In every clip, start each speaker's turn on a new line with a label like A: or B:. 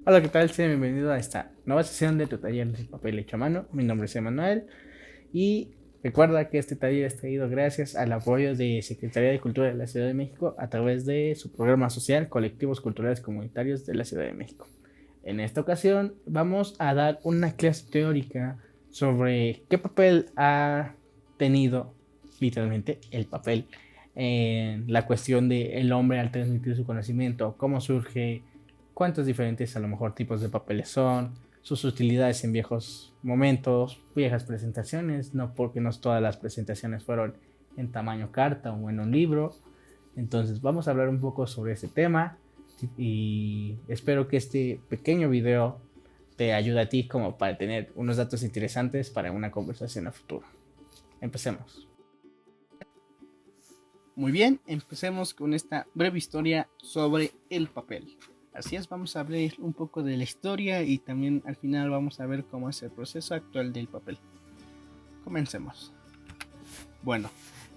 A: Hola, ¿qué tal? Sean bienvenido a esta nueva sesión de tu taller de papel hecho a mano. Mi nombre es Emanuel y recuerda que este taller es traído gracias al apoyo de Secretaría de Cultura de la Ciudad de México a través de su programa social Colectivos Culturales Comunitarios de la Ciudad de México. En esta ocasión vamos a dar una clase teórica sobre qué papel ha tenido literalmente el papel en la cuestión del hombre al transmitir su conocimiento, cómo surge, cuántos diferentes a lo mejor tipos de papeles son, sus utilidades en viejos momentos, viejas presentaciones, no porque no todas las presentaciones fueron en tamaño carta o en un libro. Entonces vamos a hablar un poco sobre ese tema y espero que este pequeño video te ayude a ti como para tener unos datos interesantes para una conversación a futuro. Empecemos.
B: Muy bien, empecemos con esta breve historia sobre el papel. Así es, vamos a hablar un poco de la historia y también al final vamos a ver cómo es el proceso actual del papel. Comencemos. Bueno,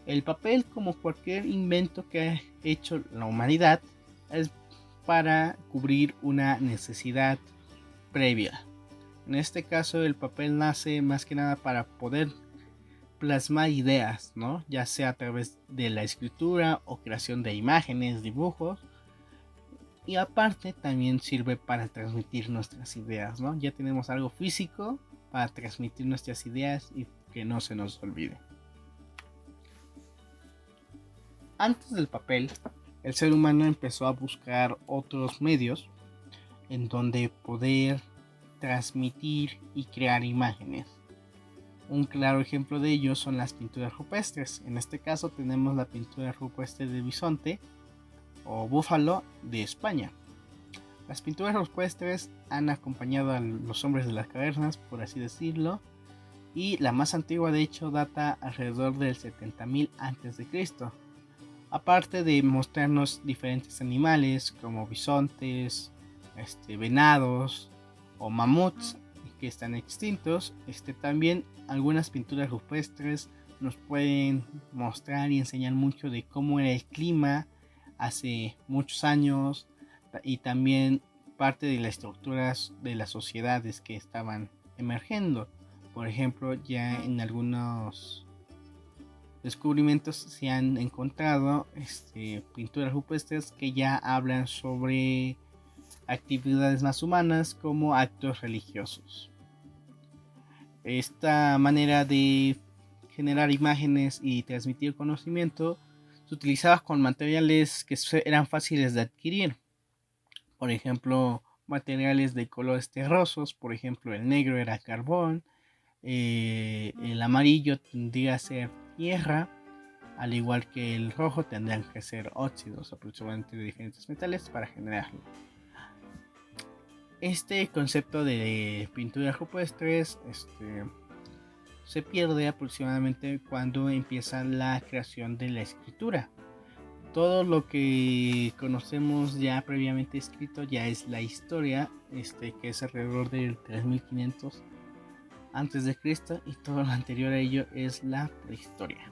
B: el papel, como cualquier invento que ha hecho la humanidad, es para cubrir una necesidad previa. En este caso, el papel nace más que nada para poder plasmar ideas, ¿no? Ya sea a través de la escritura o creación de imágenes, dibujos. Y aparte también sirve para transmitir nuestras ideas, ¿no? Ya tenemos algo físico para transmitir nuestras ideas y que no se nos olvide. Antes del papel, el ser humano empezó a buscar otros medios en donde poder transmitir y crear imágenes. Un claro ejemplo de ello son las pinturas rupestres. En este caso tenemos la pintura rupestre de bisonte o búfalo de España. Las pinturas rupestres han acompañado a los hombres de las cavernas, por así decirlo, y la más antigua de hecho data alrededor del 70.000 a.C. Aparte de mostrarnos diferentes animales como bisontes, venados o mamuts que están extintos, también algunas pinturas rupestres nos pueden mostrar y enseñar mucho de cómo era el clima hace muchos años y también parte de las estructuras de las sociedades que estaban emergiendo. Por ejemplo, ya en algunos descubrimientos se han encontrado pinturas rupestres que ya hablan sobre actividades más humanas como actos religiosos. Esta manera de generar imágenes y transmitir conocimiento se utilizaba con materiales que eran fáciles de adquirir. Por ejemplo, materiales de colores terrosos, por ejemplo, el negro era carbón, el amarillo tendría a ser tierra, al igual que el rojo tendrían que ser óxidos aproximadamente de diferentes metales para generarlo. Este concepto de pintura rupestres se pierde aproximadamente cuando empieza la creación de la escritura. Todo lo que conocemos ya previamente escrito ya es la historia, que es alrededor del 3500 antes de Cristo, y todo lo anterior a ello es la prehistoria.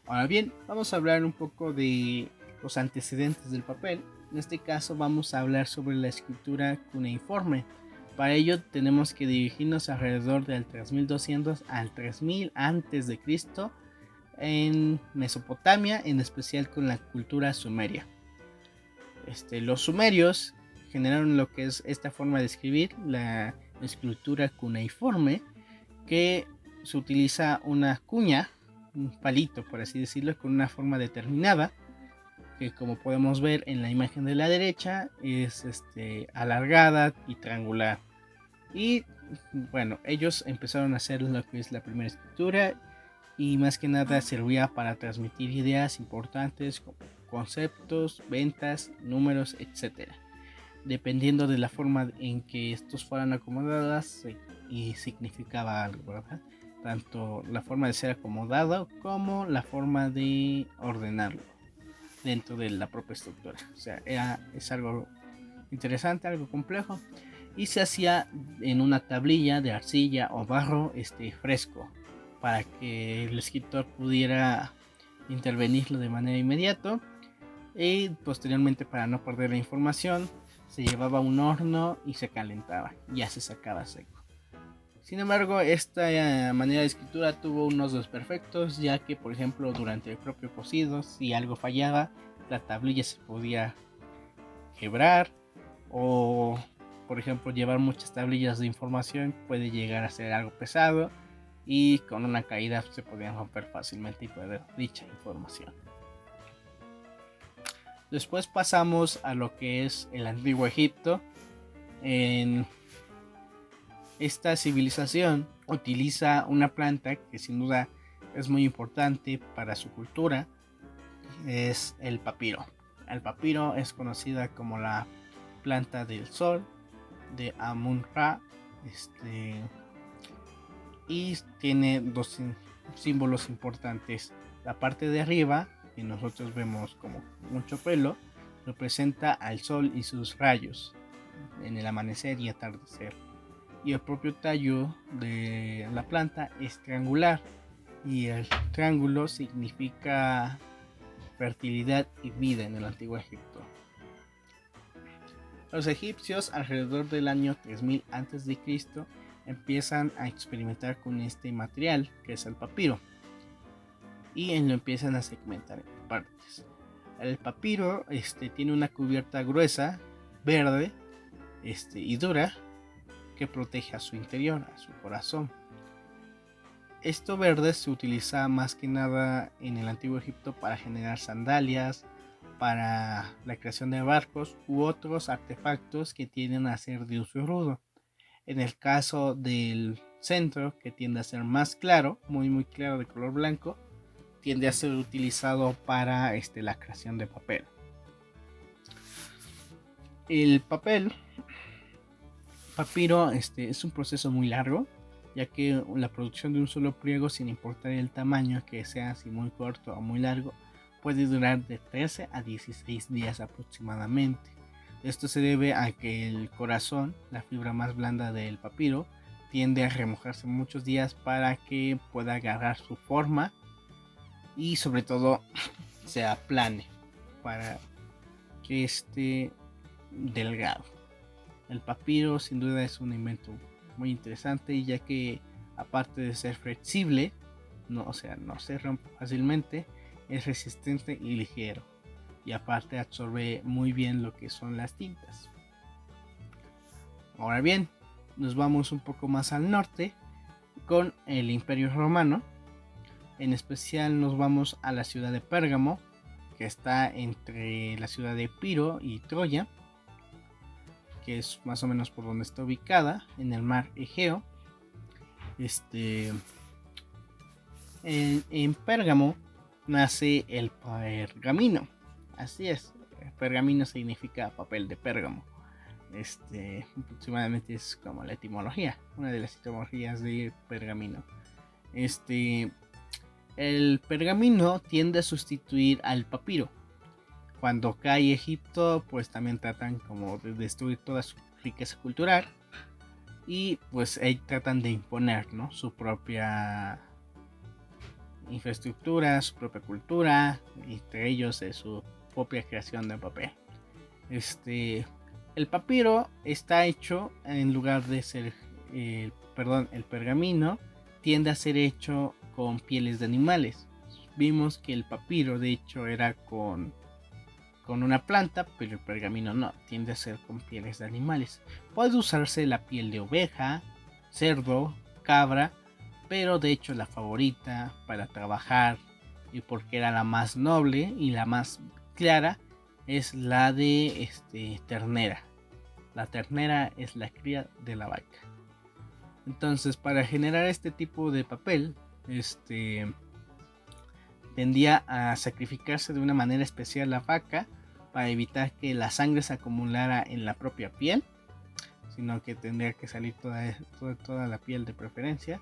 B: Ahora bien, vamos a hablar un poco de los antecedentes del papel. En este caso vamos a hablar sobre la escritura cuneiforme. Para ello tenemos que dirigirnos alrededor del 3200 al 3000 antes de Cristo en Mesopotamia, en especial con la cultura sumeria. Los sumerios generaron lo que es esta forma de escribir, la escritura cuneiforme, que se utiliza una cuña, un palito por así decirlo, con una forma determinada, que como podemos ver en la imagen de la derecha es alargada y triangular. Y bueno, ellos empezaron a hacer lo que es la primera escritura y más que nada servía para transmitir ideas importantes como conceptos, ventas, números, etc. Dependiendo de la forma en que estos fueran acomodadas y significaba algo, ¿verdad? Tanto la forma de ser acomodado como la forma de ordenarlo dentro de la propia estructura. O sea, es algo interesante, algo complejo, y se hacía en una tablilla de arcilla o barro fresco para que el escritor pudiera intervenirlo de manera inmediata, y posteriormente, para no perder la información, se llevaba a un horno y se calentaba, ya se sacaba seco. Sin embargo, esta manera de escritura tuvo unos desperfectos, ya que, por ejemplo, durante el propio cocido, si algo fallaba, la tablilla se podía quebrar, o, por ejemplo, llevar muchas tablillas de información puede llegar a ser algo pesado, y con una caída se podían romper fácilmente y perder dicha información. Después pasamos a lo que es el Antiguo Egipto. En esta civilización utiliza una planta que sin duda es muy importante para su cultura, es el papiro. El papiro es conocida como la planta del sol de Amun-Ra, y tiene dos símbolos importantes. La parte de arriba, que nosotros vemos como mucho pelo, representa al sol y sus rayos en el amanecer y atardecer. Y el propio tallo de la planta es triangular, y el triángulo significa fertilidad y vida en el Antiguo Egipto. Los egipcios, alrededor del año 3000 a.C., empiezan a experimentar con este material, que es el papiro, y lo empiezan a segmentar en partes. El papiro tiene una cubierta gruesa, verde y dura, que protege a su interior, a su corazón. Esto verde se utiliza más que nada en el Antiguo Egipto para generar sandalias, para la creación de barcos u otros artefactos que tienden a ser de uso rudo. En el caso del centro, que tiende a ser más claro, muy claro, de color blanco, tiende a ser utilizado para la creación de papel. El papiro es un proceso muy largo, ya que la producción de un solo pliego, sin importar el tamaño, que sea si muy corto o muy largo, puede durar de 13 a 16 días aproximadamente. Esto se debe a que el corazón, la fibra más blanda del papiro, tiende a remojarse muchos días para que pueda agarrar su forma y sobre todo se aplane, para que esté delgado. El papiro sin duda es un invento muy interesante, ya que aparte de ser flexible, no se rompe fácilmente, es resistente y ligero, y aparte absorbe muy bien lo que son las tintas. Ahora bien, nos vamos un poco más al norte con el Imperio Romano. En especial nos vamos a la ciudad de Pérgamo, que está entre la ciudad de Epiro y Troya, que es más o menos por donde está ubicada, en el mar Egeo. En Pérgamo nace el pergamino. Así es, pergamino significa papel de Pérgamo. Aproximadamente es como la etimología, una de las etimologías de pergamino. El pergamino tiende a sustituir al papiro. Cuando cae Egipto, pues también tratan como de destruir toda su riqueza cultural, y pues ahí tratan de imponer, ¿no?, su propia infraestructura, su propia cultura, y entre ellos su propia creación de papel. El papiro está hecho, en lugar de ser el pergamino tiende a ser hecho con pieles de animales. Vimos que el papiro de hecho era con una planta, pero el pergamino no, tiende a ser con pieles de animales. Puede usarse la piel de oveja, cerdo, cabra, pero de hecho la favorita para trabajar, y porque era la más noble y la más clara, es la de ternera. La ternera es la cría de la vaca. Entonces, para generar este tipo de papel, tendía a sacrificarse de una manera especial la vaca, para evitar que la sangre se acumulara en la propia piel, sino que tendría que salir toda la piel, de preferencia,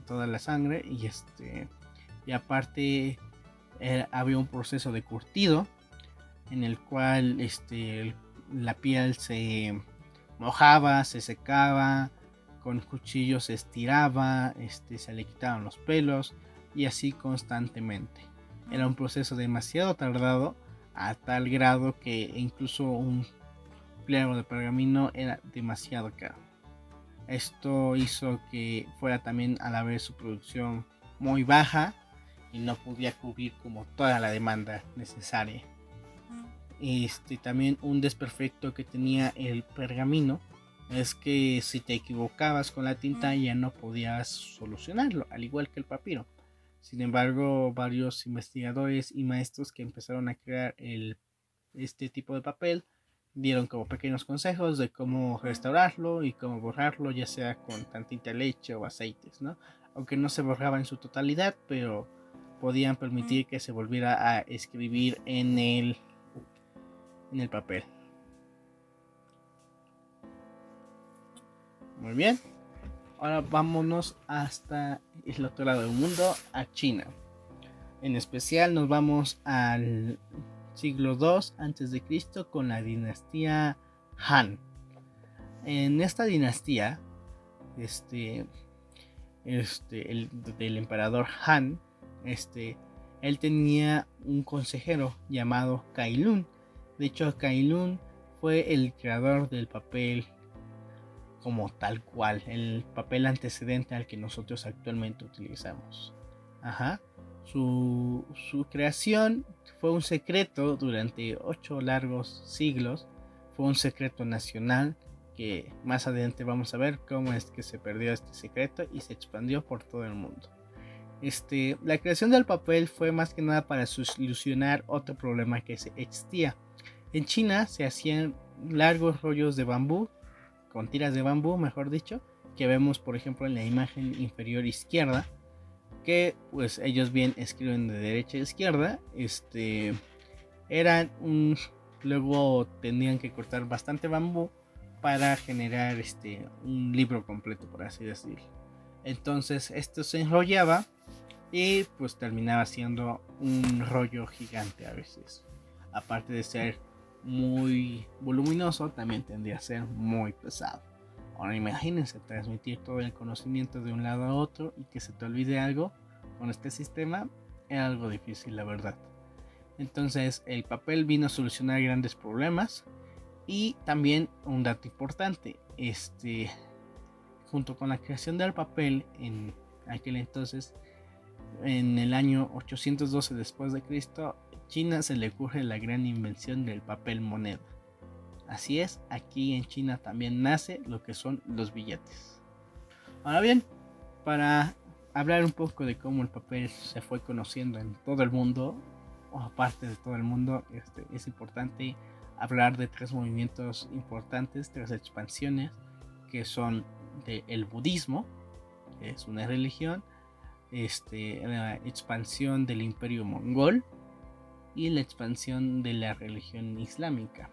B: toda la sangre, y aparte había un proceso de curtido en el cual la piel se mojaba, se secaba, con cuchillos se estiraba, se le quitaban los pelos, y así constantemente. Era un proceso demasiado tardado, a tal grado que incluso un pliego de pergamino era demasiado caro. Esto hizo que fuera también a la vez su producción muy baja y no podía cubrir como toda la demanda necesaria. También un desperfecto que tenía el pergamino es que si te equivocabas con la tinta ya no podías solucionarlo, al igual que el papiro. Sin embargo, varios investigadores y maestros que empezaron a crear este tipo de papel dieron como pequeños consejos de cómo restaurarlo y cómo borrarlo, ya sea con tantita leche o aceites, ¿no? Aunque no se borraba en su totalidad, pero podían permitir que se volviera a escribir en el papel. Muy bien. Ahora vámonos hasta el otro lado del mundo, a China. En especial nos vamos al siglo II a.C. con la dinastía Han. En esta dinastía, del emperador Han, él tenía un consejero llamado Cai Lun. De hecho, Cai Lun fue el creador del papel como tal cual, el papel antecedente al que nosotros actualmente utilizamos. Su creación fue un secreto durante 8 largos siglos, fue un secreto nacional que más adelante vamos a ver cómo es que se perdió este secreto y se expandió por todo el mundo. La creación del papel fue más que nada para solucionar otro problema que existía. En China se hacían largos rollos de bambú, con tiras de bambú, mejor dicho, que vemos por ejemplo en la imagen inferior izquierda, que pues ellos bien escriben de derecha a izquierda. Luego tenían que cortar bastante bambú para generar un libro completo, por así decirlo. Entonces esto se enrollaba y pues terminaba siendo un rollo gigante a veces. Aparte de ser muy voluminoso, también tendría a ser muy pesado. Ahora imagínense transmitir todo el conocimiento de un lado a otro y que se te olvide algo con este sistema, es algo difícil, la verdad. Entonces el papel vino a solucionar grandes problemas. Y también un dato importante, junto con la creación del papel en aquel entonces, en el año 812 después de Cristo, China se le ocurre la gran invención del papel moneda. Así es, aquí en China también nace lo que son los billetes. Ahora bien, para hablar un poco de cómo el papel se fue conociendo en todo el mundo, o aparte de todo el mundo, es importante hablar de 3 movimientos importantes, 3 expansiones, que son el budismo, que es una religión, la expansión del imperio mongol y la expansión de la religión islámica.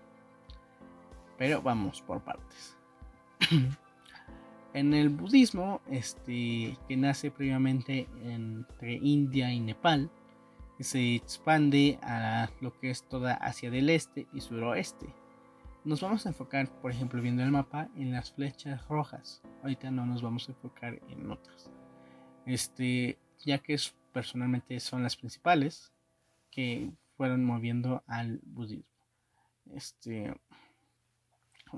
B: Pero vamos por partes. En el budismo, que nace previamente entre India y Nepal, se expande a lo que es toda Asia del Este y Suroeste. Nos vamos a enfocar, por ejemplo, viendo el mapa, en las flechas rojas. Ahorita no nos vamos a enfocar en otras. Ya que personalmente son las principales que fueron moviendo al budismo.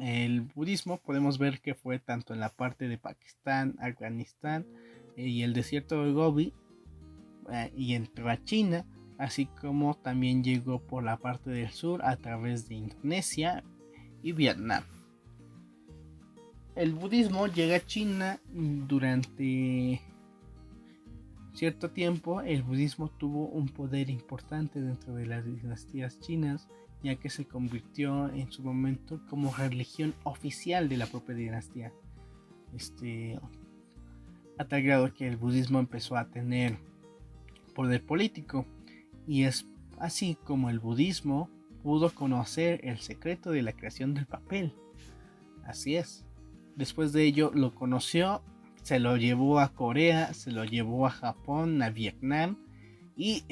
B: El budismo podemos ver que fue tanto en la parte de Pakistán, Afganistán y el desierto de Gobi, y entró a China, así como también llegó por la parte del sur a través de Indonesia y Vietnam. El budismo llega a China durante cierto tiempo. El budismo tuvo un poder importante dentro de las dinastías chinas, ya que se convirtió en su momento como religión oficial de la propia dinastía. A tal grado que el budismo empezó a tener poder político, y es así como el budismo pudo conocer el secreto de la creación del papel. Así es. Después de ello lo conoció, se lo llevó a Corea, se lo llevó a Japón, a Vietnam y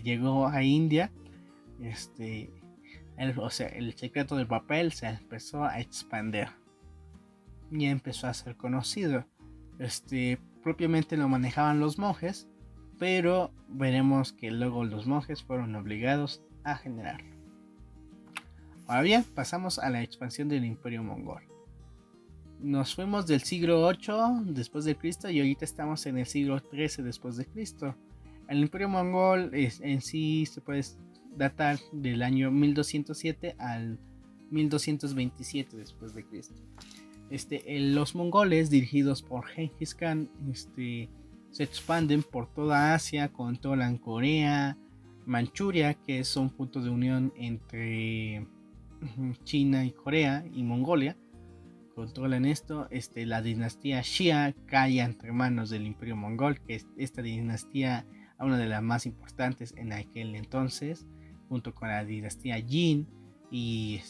B: llegó a India. El secreto del papel se empezó a expandir y empezó a ser conocido. Propiamente lo manejaban los monjes, pero veremos que luego los monjes fueron obligados a generarlo. Ahora bien, pasamos a la expansión del Imperio Mongol. Nos fuimos del siglo 8 después de Cristo y ahorita estamos en el siglo 13 después de Cristo. El Imperio Mongol en sí se puede datar del año 1207 al 1227 después de Cristo. Los mongoles, dirigidos por Genghis Khan, se expanden por toda Asia, controlan Corea, Manchuria, que es un punto de unión entre China y Corea y Mongolia. Controlan esto. La dinastía Xia cae entre manos del Imperio Mongol, que es esta dinastía, una de las más importantes en aquel entonces, junto con la dinastía Jin y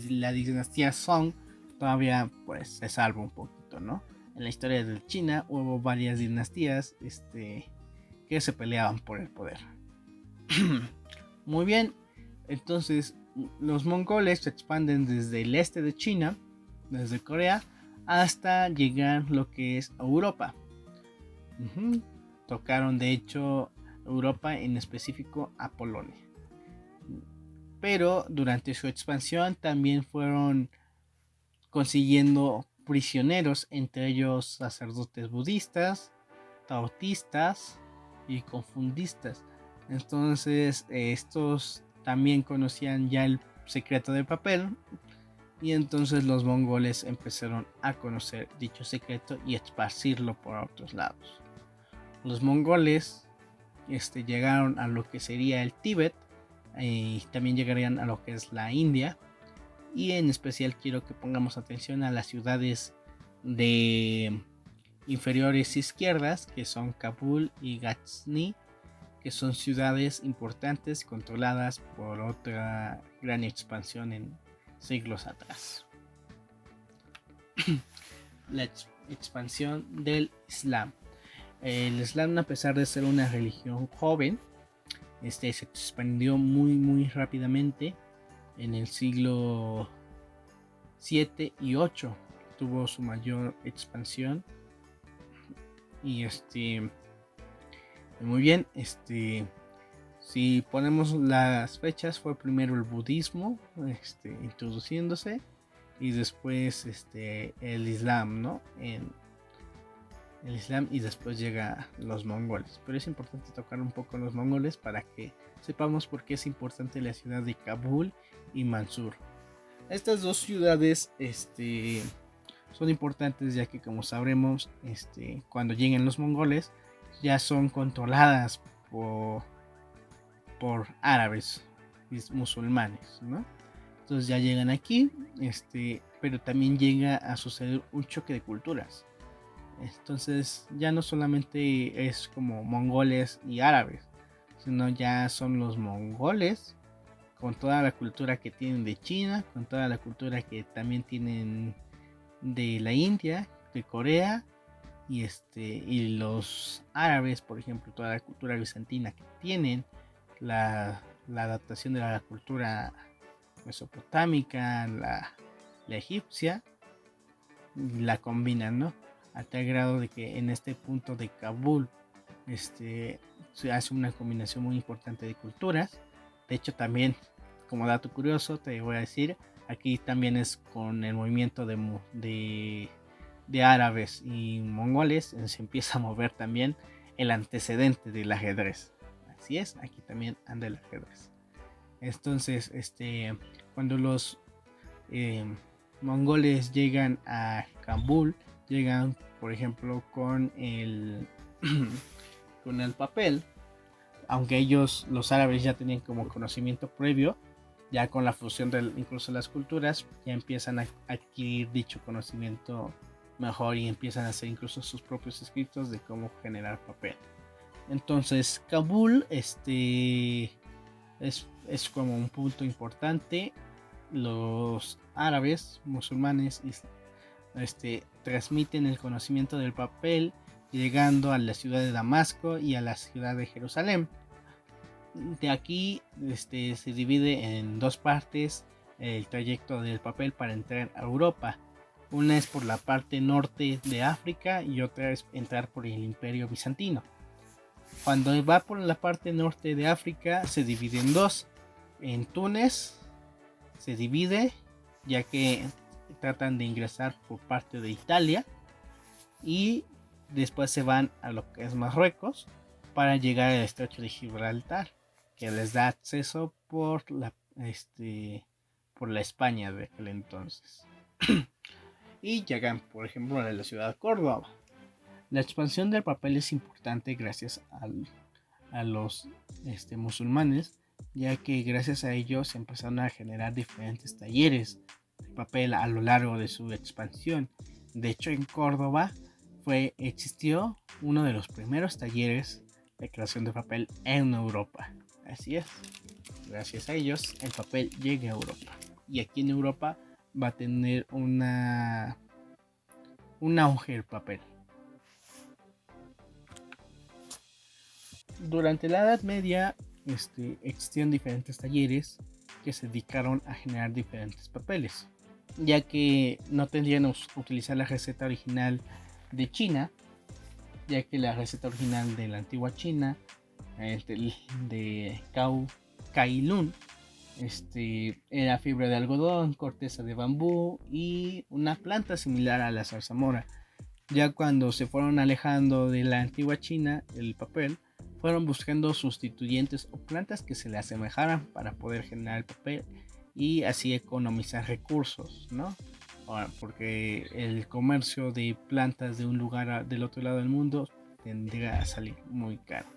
B: la dinastía Song. Todavía pues se salva un poquito, ¿no? En la historia de China hubo varias dinastías que se peleaban por el poder. Muy bien, entonces los mongoles se expanden desde el este de China, desde Corea, hasta llegar lo que es Europa. Tocaron de hecho Europa, en específico a Polonia. Pero durante su expansión también fueron consiguiendo prisioneros, entre ellos sacerdotes budistas, taoístas y confundistas. Entonces estos también conocían ya el secreto del papel, y entonces los mongoles empezaron a conocer dicho secreto y esparcirlo por otros lados. Los mongoles llegaron a lo que sería el Tíbet, y también llegarían a lo que es la India, y en especial quiero que pongamos atención a las ciudades de inferiores izquierdas, que son Kabul y Ghazni, que son ciudades importantes controladas por otra gran expansión en siglos atrás. La expansión del Islam. El Islam, a pesar de ser una religión joven, se expandió muy rápidamente. En el siglo 7 y 8 tuvo su mayor expansión. Y muy bien, si ponemos las fechas, fue primero el budismo introduciéndose, y después el Islam, ¿no? El Islam, y después llega los mongoles. Pero es importante tocar un poco los mongoles para que sepamos por qué es importante la ciudad de Kabul y Mansur. Estas dos ciudades son importantes, ya que, como sabremos, cuando lleguen los mongoles ya son controladas por árabes y musulmanes, ¿no? Entonces ya llegan aquí, pero también llega a suceder un choque de culturas. Entonces ya no solamente es como mongoles y árabes, sino ya son los mongoles con toda la cultura que tienen de China, con toda la cultura que también tienen de la India, de Corea, y los árabes, por ejemplo, toda la cultura bizantina que tienen, la adaptación de la cultura mesopotámica, la egipcia, la combinan, ¿no? A tal grado de que en este punto de Kabul se hace una combinación muy importante de culturas. De hecho, también, como dato curioso, te voy a decir, aquí también es con el movimiento de árabes y mongoles, se empieza a mover también el antecedente del ajedrez. Así es, aquí también anda el ajedrez. Entonces, cuando los mongoles llegan a Kabul, llegan, por ejemplo, con el papel, aunque ellos, los árabes, ya tenían como conocimiento previo, ya con la fusión de incluso las culturas, ya empiezan a adquirir dicho conocimiento mejor y empiezan a hacer incluso sus propios escritos de cómo generar papel. Entonces Kabul es como un punto importante. Los árabes musulmanes transmiten el conocimiento del papel, llegando a la ciudad de Damasco y a la ciudad de Jerusalén. De aquí se divide en dos partes el trayecto del papel para entrar a Europa. Una es por la parte norte de África y otra es entrar por el Imperio Bizantino. Cuando va por la parte norte de África se divide en dos, en Túnez se divide, ya que tratan de ingresar por parte de Italia y después se van a lo que es Marruecos para llegar al estrecho de Gibraltar, que les da acceso por la España de aquel entonces. Y llegan, por ejemplo, a la ciudad de Córdoba. La expansión del papel es importante gracias a los musulmanes, ya que gracias a ellos se empezaron a generar diferentes talleres de papel a lo largo de su expansión. De hecho, en Córdoba existió uno de los primeros talleres de creación de papel en Europa. Así es, gracias a ellos el papel llega a Europa. Y aquí en Europa va a tener un auge el papel. Durante la Edad Media existían diferentes talleres que se dedicaron a generar diferentes papeles, ya que no tendrían a utilizar la receta original de China, ya que la receta original de la antigua China, de Cailun, era fibra de algodón, corteza de bambú y una planta similar a la zarzamora. Ya cuando se fueron alejando de la antigua China, el papel, fueron buscando sustituyentes o plantas que se le asemejaran para poder generar el papel y así economizar recursos, ¿no? Porque el comercio de plantas de un lugar del otro lado del mundo tendría a salir muy caro.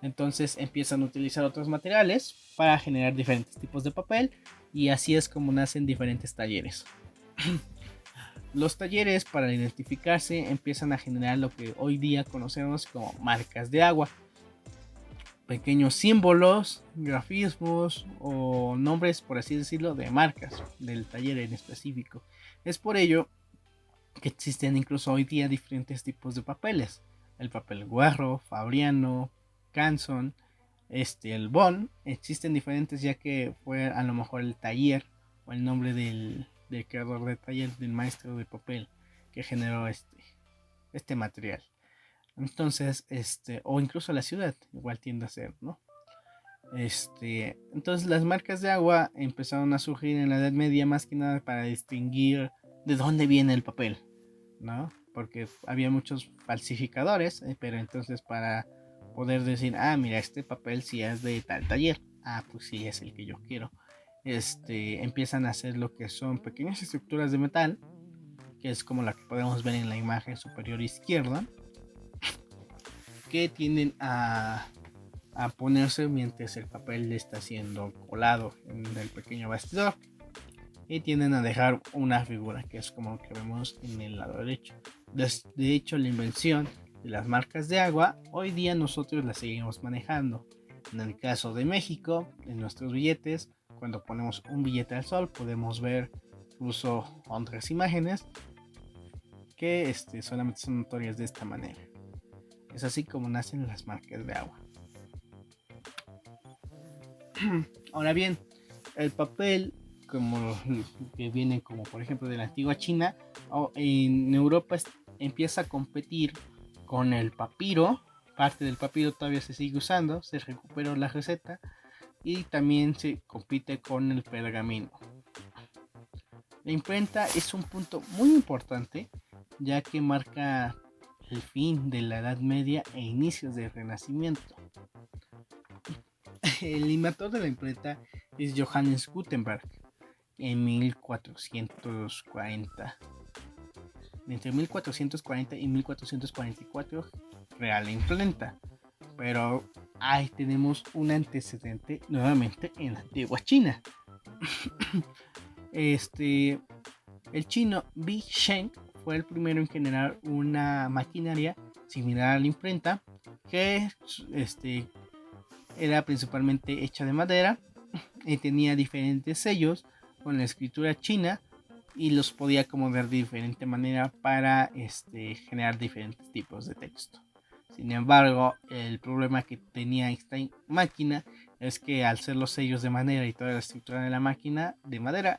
B: Entonces empiezan a utilizar otros materiales para generar diferentes tipos de papel y así es como nacen diferentes talleres. Los talleres, para identificarse, empiezan a generar lo que hoy día conocemos como marcas de agua. Pequeños símbolos, grafismos o nombres, por así decirlo, de marcas del taller en específico. Es por ello que existen incluso hoy día diferentes tipos de papeles. El papel Guarro, Fabriano, Canson, el Bon. Existen diferentes ya que fue a lo mejor el taller o el nombre del creador de taller, del maestro de papel que generó este material. Entonces, o incluso la ciudad, igual tiende a ser, ¿no? Entonces las marcas de agua empezaron a surgir en la Edad Media más que nada para distinguir de dónde viene el papel, ¿no? Porque había muchos falsificadores, pero entonces para poder decir, mira, este papel sí es de tal taller, pues sí es el que yo quiero. Empiezan a hacer lo que son pequeñas estructuras de metal, que es como la que podemos ver en la imagen superior izquierda, que tienden a ponerse mientras el papel está siendo colado en el pequeño bastidor y tienden a dejar una figura que es como lo que vemos en el lado derecho. De hecho, la invención de las marcas de agua hoy día nosotros las seguimos manejando. En el caso de México, en nuestros billetes, cuando ponemos un billete al sol podemos ver incluso otras imágenes que solamente son notorias de esta manera. Es así como nacen las marcas de agua. Ahora bien, el papel como que viene como por ejemplo de la antigua China, en Europa empieza a competir con el papiro. Parte del papiro todavía se sigue usando, se recuperó la receta y también se compite con el pergamino. La imprenta es un punto muy importante ya que marca el fin de la Edad Media e inicios del Renacimiento. El inventor de la imprenta es Johannes Gutenberg en 1440. Entre 1440 y 1444 crea la imprenta. Pero ahí tenemos un antecedente nuevamente en la antigua China. El chino Bi Sheng fue el primero en generar una maquinaria similar a la imprenta que era principalmente hecha de madera y tenía diferentes sellos con la escritura china y los podía acomodar de diferente manera para generar diferentes tipos de texto. Sin embargo, el problema que tenía esta máquina es que al ser los sellos de madera y toda la estructura de la máquina de madera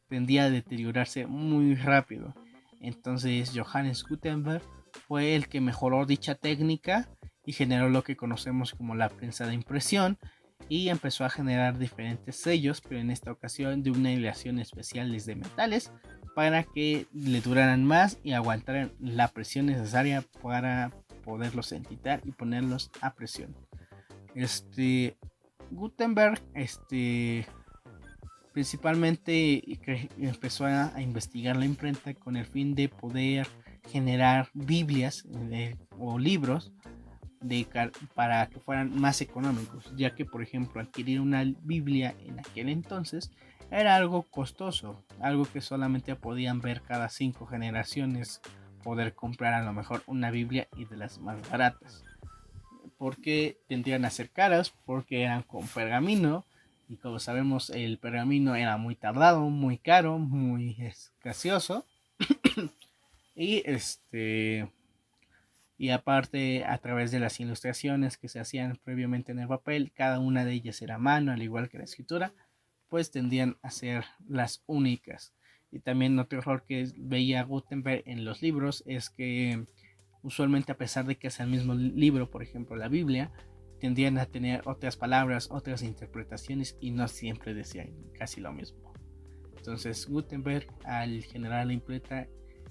B: tendía a deteriorarse muy rápido. Entonces Johannes Gutenberg fue el que mejoró dicha técnica y generó lo que conocemos como la prensa de impresión, y empezó a generar diferentes sellos, pero en esta ocasión de una aleación especial de metales para que le duraran más y aguantaran la presión necesaria para poderlos entintar y ponerlos a presión. Gutenberg principalmente empezó a investigar la imprenta con el fin de poder generar Biblias o libros para que fueran más económicos, ya que por ejemplo adquirir una Biblia en aquel entonces era algo costoso, algo que solamente podían ver cada 5 generaciones poder comprar a lo mejor una Biblia, y de las más baratas, porque tendrían a ser caras, porque eran con pergamino, y como sabemos el pergamino era muy tardado, muy caro, muy escaseoso. Y aparte, a través de las ilustraciones que se hacían previamente en el papel, cada una de ellas era a mano, al igual que la escritura, pues tendían a ser las únicas. Y también otro error que veía Gutenberg en los libros es que usualmente, a pesar de que es el mismo libro, por ejemplo la Biblia, tendían a tener otras palabras, otras interpretaciones, y no siempre decían casi lo mismo. Entonces Gutenberg, al generar la imprenta,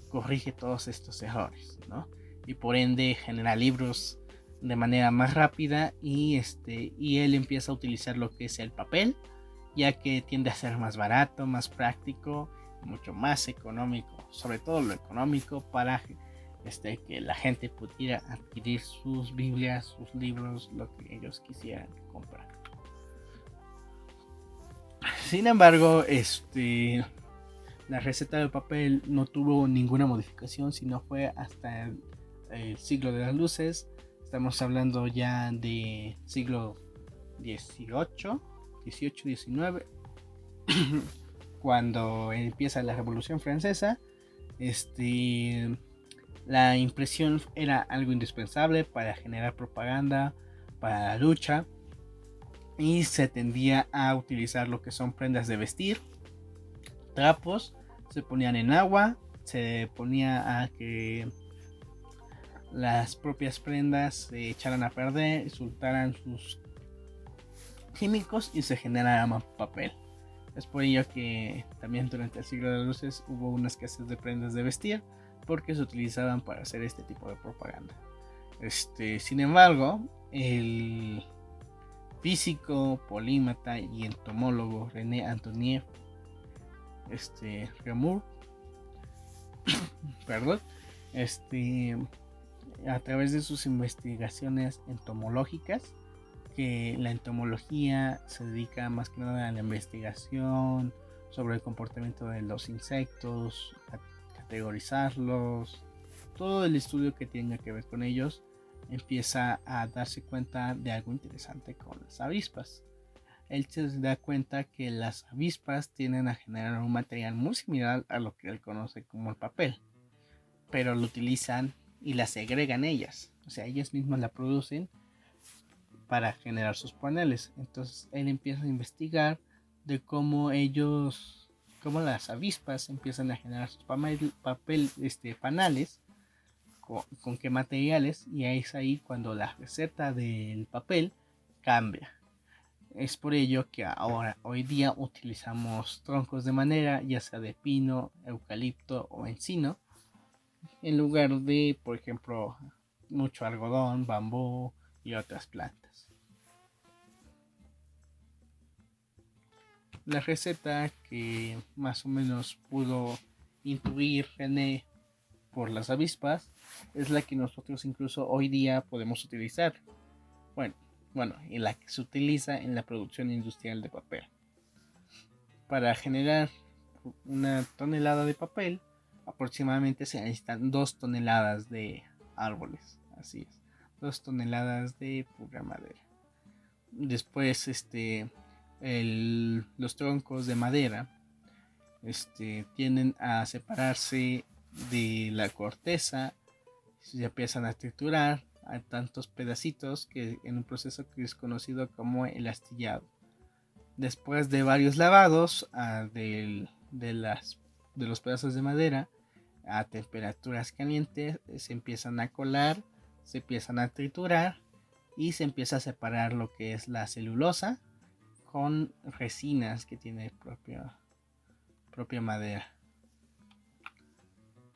B: corrige todos estos errores, ¿no? Y por ende genera libros de manera más rápida, y él empieza a utilizar lo que es el papel, ya que tiende a ser más barato, más práctico, mucho más económico, sobre todo lo económico, para que la gente pudiera adquirir sus Biblias, sus libros, lo que ellos quisieran comprar. Sin embargo, la receta de papel no tuvo ninguna modificación, sino fue hasta el siglo de las luces. Estamos hablando ya de siglo XVIII, XIX, cuando empieza la Revolución Francesa. La impresión era algo indispensable para generar propaganda, para la lucha, y se tendía a utilizar lo que son prendas de vestir, trapos, se ponían en agua, se ponía a que las propias prendas se echaran a perder, soltaran sus químicos y se generara papel. Es por ello que también durante el siglo de las luces hubo una escasez de prendas de vestir, porque se utilizaban para hacer este tipo de propaganda. Sin embargo, el físico, polímata y entomólogo René Antoine Reaumur, perdón, a través de sus investigaciones entomológicas, que la entomología se dedica más que nada a la investigación sobre el comportamiento de los insectos, a categorizarlos, todo el estudio que tenga que ver con ellos, empieza a darse cuenta de algo interesante con las avispas. Él se da cuenta que las avispas tienden a generar un material muy similar a lo que él conoce como el papel, pero lo utilizan y la segregan ellas, o sea, ellas mismas la producen para generar sus paneles. Entonces él empieza a investigar de cómo las avispas empiezan a generar sus panales, con qué materiales, y es ahí cuando la receta del papel cambia. Es por ello que hoy día utilizamos troncos de madera, ya sea de pino, eucalipto o encino, en lugar de, por ejemplo, mucho algodón, bambú y otras plantas. La receta que más o menos pudo intuir René por las avispas es la que nosotros incluso hoy día podemos utilizar. Bueno, y la que se utiliza en la producción industrial de papel. Para generar una tonelada de papel, aproximadamente se necesitan 2 toneladas de árboles. Así es, 2 toneladas de pura madera. Después, los troncos de madera tienden a separarse de la corteza, se empiezan a triturar a tantos pedacitos que en un proceso que es conocido como el astillado. Después de varios lavados de los pedazos de madera a temperaturas calientes, se empiezan a colar, se empiezan a triturar y se empieza a separar lo que es la celulosa con resinas que tiene propia madera.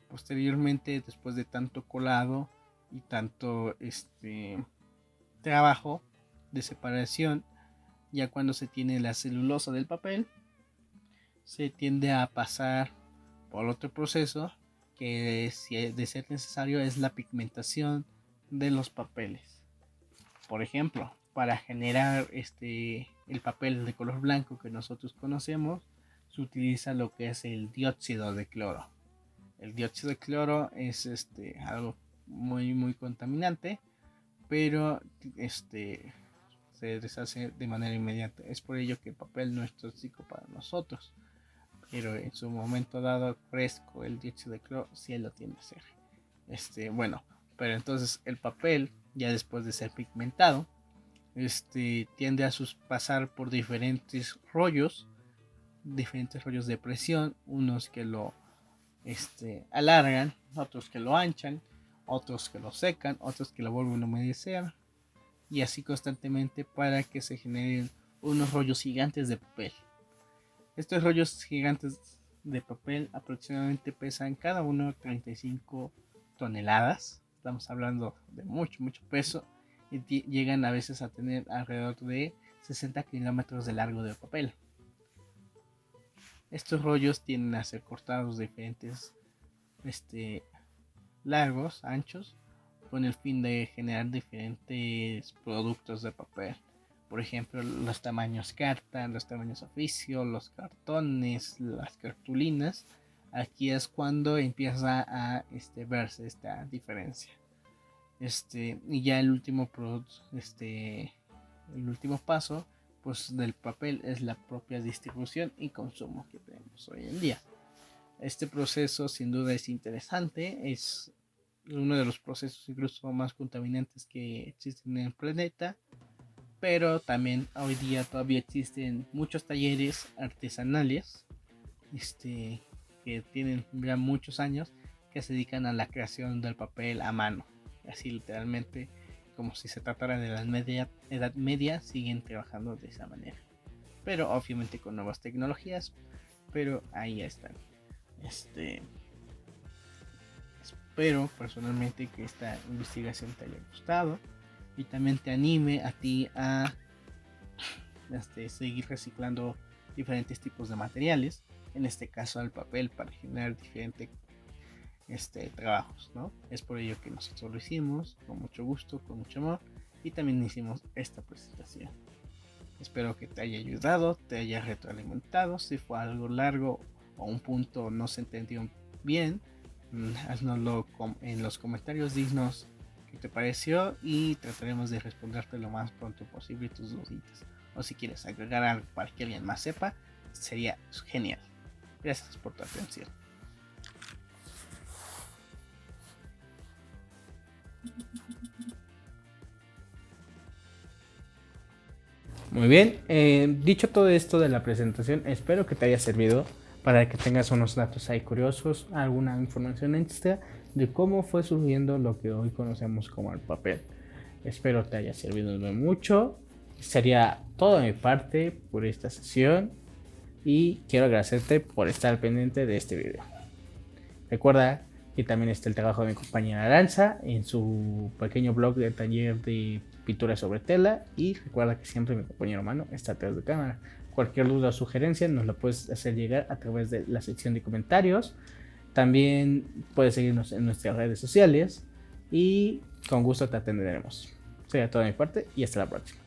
B: Posteriormente, después de tanto colado y tanto trabajo de separación, ya cuando se tiene la celulosa del papel, se tiende a pasar por otro proceso que, si de ser necesario, es la pigmentación de los papeles. Por ejemplo, para generar el papel de color blanco que nosotros conocemos, se utiliza lo que es el dióxido de cloro. El dióxido de cloro es algo muy muy contaminante, pero se deshace de manera inmediata. Es por ello que el papel no es tóxico para nosotros, pero en su momento dado fresco el dióxido de cloro sí lo tiende a ser. Bueno, pero entonces el papel, ya después de ser pigmentado, tiende a pasar por diferentes rollos de presión, unos que lo alargan, otros que lo anchan, otros que lo secan, otros que lo vuelven a humedecer, y así constantemente para que se generen unos rollos gigantes de papel. Estos rollos gigantes de papel aproximadamente pesan cada uno 35 toneladas. Estamos hablando de mucho peso, y llegan a veces a tener alrededor de 60 kilómetros de largo de papel. Estos rollos tienden a ser cortados de diferentes largos, anchos, con el fin de generar diferentes productos de papel. Por ejemplo, los tamaños carta, los tamaños oficio, los cartones, las cartulinas. Aquí es cuando empieza a verse esta diferencia. Y ya el último paso, pues, del papel es la propia distribución y consumo que tenemos hoy en día. Este proceso sin duda es interesante, es uno de los procesos incluso más contaminantes que existen en el planeta, pero también hoy día todavía existen muchos talleres artesanales que tienen ya muchos años, que se dedican a la creación del papel a mano, así literalmente como si se tratara de la Edad Media, siguen trabajando de esa manera, pero obviamente con nuevas tecnologías, pero ahí están. Espero personalmente que esta investigación te haya gustado y también te anime a ti a seguir reciclando diferentes tipos de materiales, en este caso al papel, para generar diferentes trabajos, ¿no? Es por ello que nosotros lo hicimos con mucho gusto, con mucho amor, y también hicimos esta presentación. Espero que te haya ayudado, te haya retroalimentado. Si fue algo largo o un punto no se entendió bien, haznoslo en los comentarios, dinos qué te pareció y trataremos de responderte lo más pronto posible tus duditas. O si quieres agregar algo para que alguien más sepa, sería genial. Gracias por tu atención.
A: Muy bien, dicho todo esto de la presentación, espero que te haya servido para que tengas unos datos ahí curiosos, alguna información extra de cómo fue surgiendo lo que hoy conocemos como el papel. Espero te haya servido de mucho. Sería todo de mi parte por esta sesión y quiero agradecerte por estar pendiente de este video. Recuerda que también está el trabajo de mi compañera Aranza en su pequeño blog de taller de pintura sobre tela, y recuerda que siempre mi compañero Mano está atrás de cámara. Cualquier duda o sugerencia nos la puedes hacer llegar a través de la sección de comentarios. También puedes seguirnos en nuestras redes sociales y con gusto te atenderemos. Sería todo de mi parte y hasta la próxima.